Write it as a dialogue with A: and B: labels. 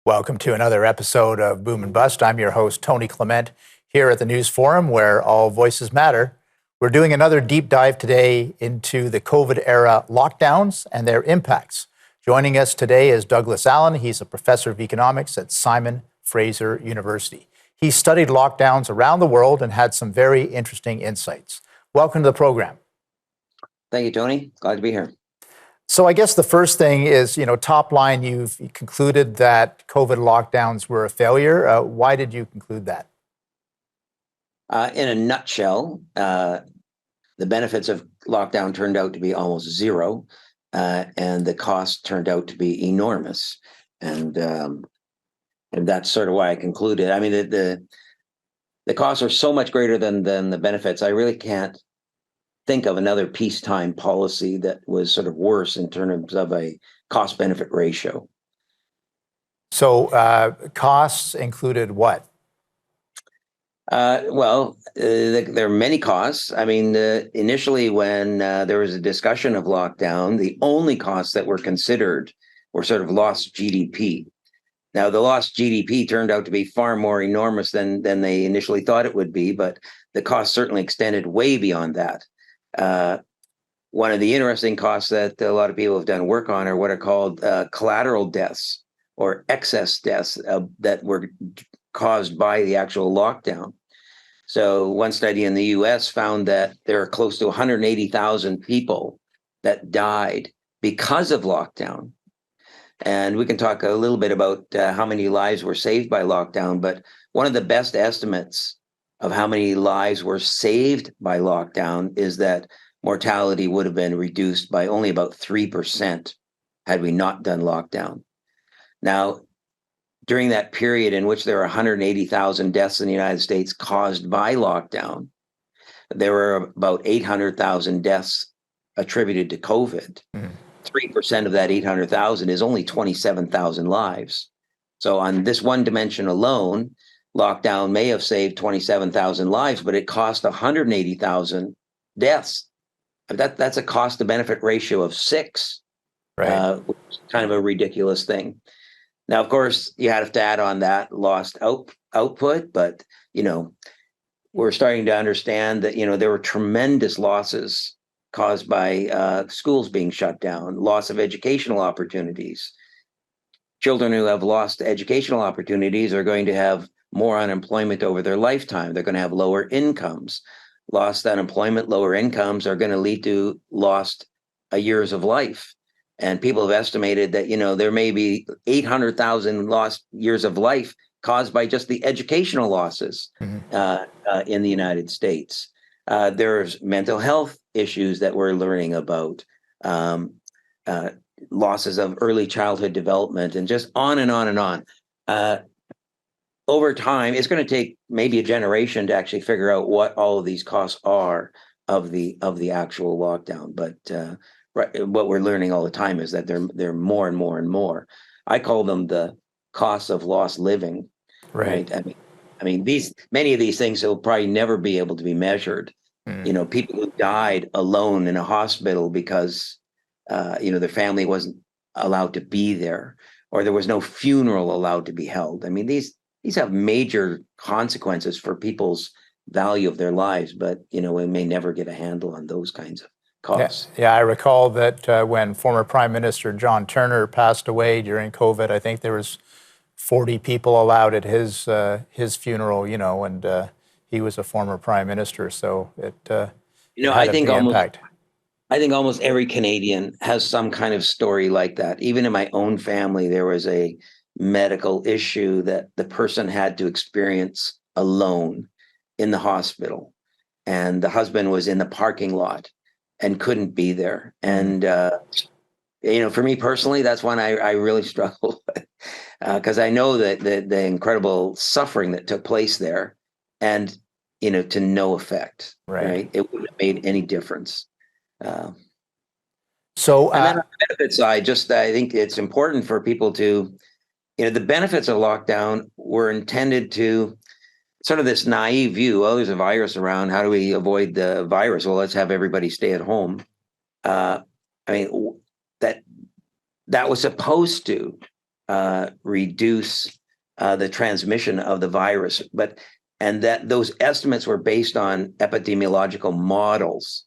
A: Welcome to another episode of Boom and Bust. I'm your host, Tony Clement, here at the News Forum, where all voices matter. We're doing another deep dive today into the COVID era lockdowns and their impacts. Joining us today is Douglas Allen. He's a professor of economics at Simon Fraser University. He studied lockdowns around the world and had some very interesting insights. Welcome to the program.
B: Thank you, Tony. Glad to be here.
A: So I guess the first thing is, top line, you've concluded that COVID lockdowns were a failure. Why did you conclude that?
B: In a nutshell, the benefits of lockdown turned out to be almost zero, and the cost turned out to be enormous. And that's sort of why I concluded. I mean, the costs are so much greater than the benefits. I really can't think of another peacetime policy that was sort of worse in terms of a cost-benefit ratio.
A: So costs included what?
B: There are many costs. I mean, initially when there was a discussion of lockdown, the only costs that were considered were sort of lost GDP. Now, the lost GDP turned out to be far more enormous than they initially thought it would be, but the cost certainly extended way beyond that. One of the interesting costs that a lot of people have done work on are what are called collateral deaths or excess deaths that were caused by the actual lockdown. So one study in the US found that there are close to 180,000 people that died because of lockdown. And we can talk a little bit about how many lives were saved by lockdown, but one of the best estimates of how many lives were saved by lockdown is that mortality would have been reduced by only about 3% had we not done lockdown. Now, during that period in which there were 180,000 deaths in the United States caused by lockdown, there were about 800,000 deaths attributed to COVID. 3% of that 800,000 is only 27,000 lives. So on this one dimension alone, lockdown may have saved 27,000 lives, but it cost 180,000 deaths. That's a cost to benefit ratio of 6,
A: Right.
B: which is kind of a ridiculous thing. Now, of course, you have to add on that lost output, but, we're starting to understand that, there were tremendous losses caused by schools being shut down, loss of educational opportunities. Children who have lost educational opportunities are going to have more unemployment over their lifetime. They're going to have lower incomes. Lost unemployment, lower incomes are going to lead to lost years of life. And people have estimated that, there may be 800,000 lost years of life caused by just the educational losses in the United States. There's mental health issues that we're learning about, losses of early childhood development, and just on and on and on. Over time, it's going to take maybe a generation to actually figure out what all of these costs are of the actual lockdown. But what we're learning all the time is that they're more and more and more. I call them the costs of lost living.
A: Right.
B: I mean, many of these things will probably never be able to be measured. People who died alone in a hospital because their family wasn't allowed to be there, or there was no funeral allowed to be held. I mean, these have major consequences for people's value of their lives, but, we may never get a handle on those kinds of costs.
A: Yeah, I recall that when former Prime Minister John Turner passed away during COVID, I think there was 40 people allowed at his funeral, and he was a former Prime Minister, so it had
B: I
A: a
B: think
A: big impact.
B: I think almost every Canadian has some kind of story like that. Even in my own family, there was a medical issue that the person had to experience alone in the hospital, and the husband was in the parking lot and couldn't be there. And for me personally, that's one I really struggle with, because I know that the incredible suffering that took place there, and to no effect. Right? It wouldn't have made any difference.
A: So,
B: and then on the benefit side, I think it's important for people to, the benefits of lockdown were intended to sort of this naive view. Oh, there's a virus around. How do we avoid the virus? Well, let's have everybody stay at home. That was supposed to reduce the transmission of the virus, and that those estimates were based on epidemiological models.